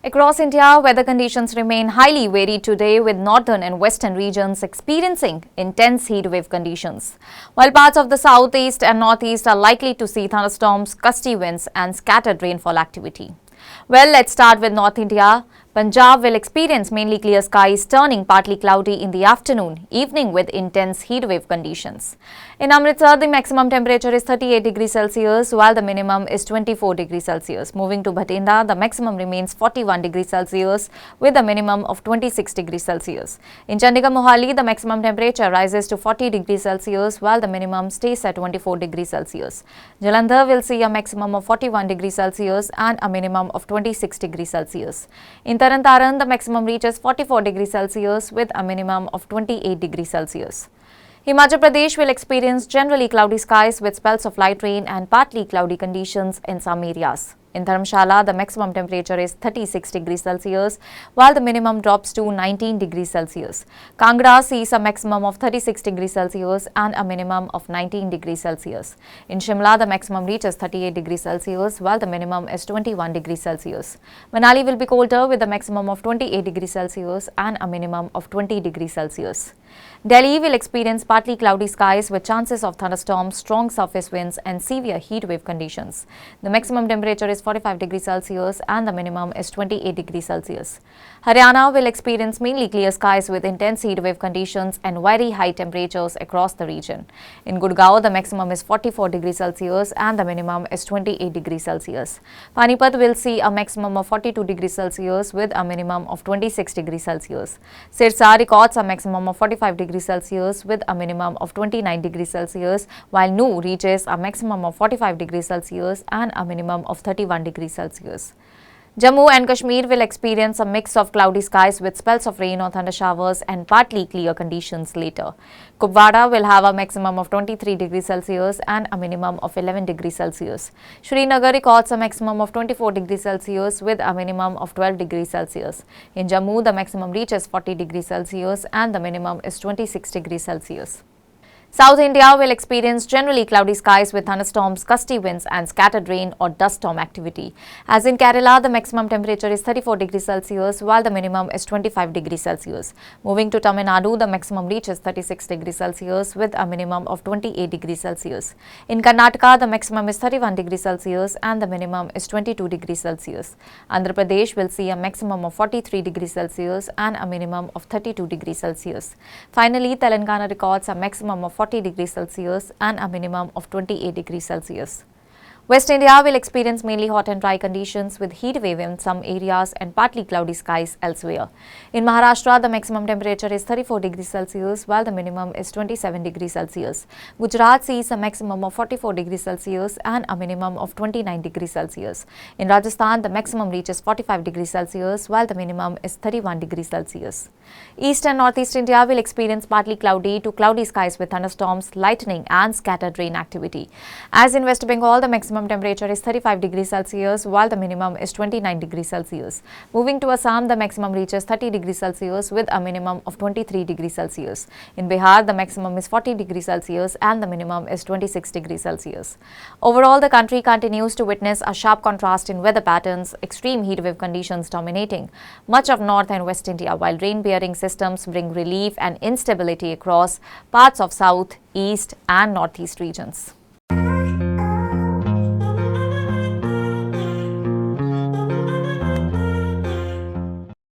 Across India, weather conditions remain highly varied today, with northern and western regions experiencing intense heat wave conditions, while parts of the southeast and northeast are likely to see thunderstorms, gusty winds and scattered rainfall activity. Well, let's start with North India. Punjab will experience mainly clear skies, turning partly cloudy in the afternoon, evening with intense heat wave conditions. In Amritsar, the maximum temperature is 38 degrees Celsius, while the minimum is 24 degrees Celsius. Moving to Bathinda, the maximum remains 41 degrees Celsius, with a minimum of 26 degrees Celsius. In Chandigarh Mohali, the maximum temperature rises to 40 degrees Celsius, while the minimum stays at 24 degrees Celsius. Jalandhar will see a maximum of 41 degrees Celsius and a minimum of 26 degrees Celsius. In Taran, the maximum reaches 44 degrees Celsius with a minimum of 28 degrees Celsius. Himachal Pradesh will experience generally cloudy skies with spells of light rain and partly cloudy conditions in some areas. In Dharamshala, the maximum temperature is 36 degrees Celsius, while the minimum drops to 19 degrees Celsius. Kangra sees a maximum of 36 degrees Celsius and a minimum of 19 degrees Celsius. In Shimla, the maximum reaches 38 degrees Celsius, while the minimum is 21 degrees Celsius. Manali will be colder with a maximum of 28 degrees Celsius and a minimum of 20 degrees Celsius. Delhi will experience partly cloudy skies with chances of thunderstorms, strong surface winds and severe heat wave conditions. The maximum temperature is 45 degrees Celsius and the minimum is 28 degrees Celsius. Haryana will experience mainly clear skies with intense heat wave conditions and very high temperatures across the region. In Gurgaon, the maximum is 44 degrees Celsius and the minimum is 28 degrees Celsius. Panipat will see a maximum of 42 degrees Celsius with a minimum of 26 degrees Celsius. Sirsa records a maximum of 45 degrees Celsius with a minimum of 29 degrees Celsius, while Nuh reaches a maximum of 45 degrees Celsius and a minimum of 31 degrees Celsius. Jammu and Kashmir will experience a mix of cloudy skies with spells of rain or thunder showers and partly clear conditions later. Kupwara will have a maximum of 23 degrees Celsius and a minimum of 11 degrees Celsius. Srinagar records a maximum of 24 degrees Celsius with a minimum of 12 degrees Celsius. In Jammu, the maximum reaches 40 degrees Celsius and the minimum is 26 degrees Celsius. South India will experience generally cloudy skies with thunderstorms, gusty winds and scattered rain or dust storm activity. As in Kerala, the maximum temperature is 34 degrees Celsius while the minimum is 25 degrees Celsius. Moving to Tamil Nadu, the maximum reaches 36 degrees Celsius with a minimum of 28 degrees Celsius. In Karnataka, the maximum is 31 degrees Celsius and the minimum is 22 degrees Celsius. Andhra Pradesh will see a maximum of 43 degrees Celsius and a minimum of 32 degrees Celsius. Finally, Telangana records a maximum of 40 degrees Celsius and a minimum of 28 degrees Celsius. West India will experience mainly hot and dry conditions with heat wave in some areas and partly cloudy skies elsewhere. In Maharashtra, the maximum temperature is 34 degrees Celsius while the minimum is 27 degrees Celsius. Gujarat sees a maximum of 44 degrees Celsius and a minimum of 29 degrees Celsius. In Rajasthan, the maximum reaches 45 degrees Celsius while the minimum is 31 degrees Celsius. East and Northeast India will experience partly cloudy to cloudy skies with thunderstorms, lightning and scattered rain activity. As in West Bengal, the maximum temperature is 35 degrees Celsius while the minimum is 29 degrees Celsius. Moving to Assam, the maximum reaches 30 degrees Celsius with a minimum of 23 degrees Celsius. In Bihar, the maximum is 40 degrees Celsius and the minimum is 26 degrees Celsius. Overall, the country continues to witness a sharp contrast in weather patterns, extreme heat wave conditions dominating much of North and West India, while rain-bearing systems bring relief and instability across parts of South, East and Northeast regions.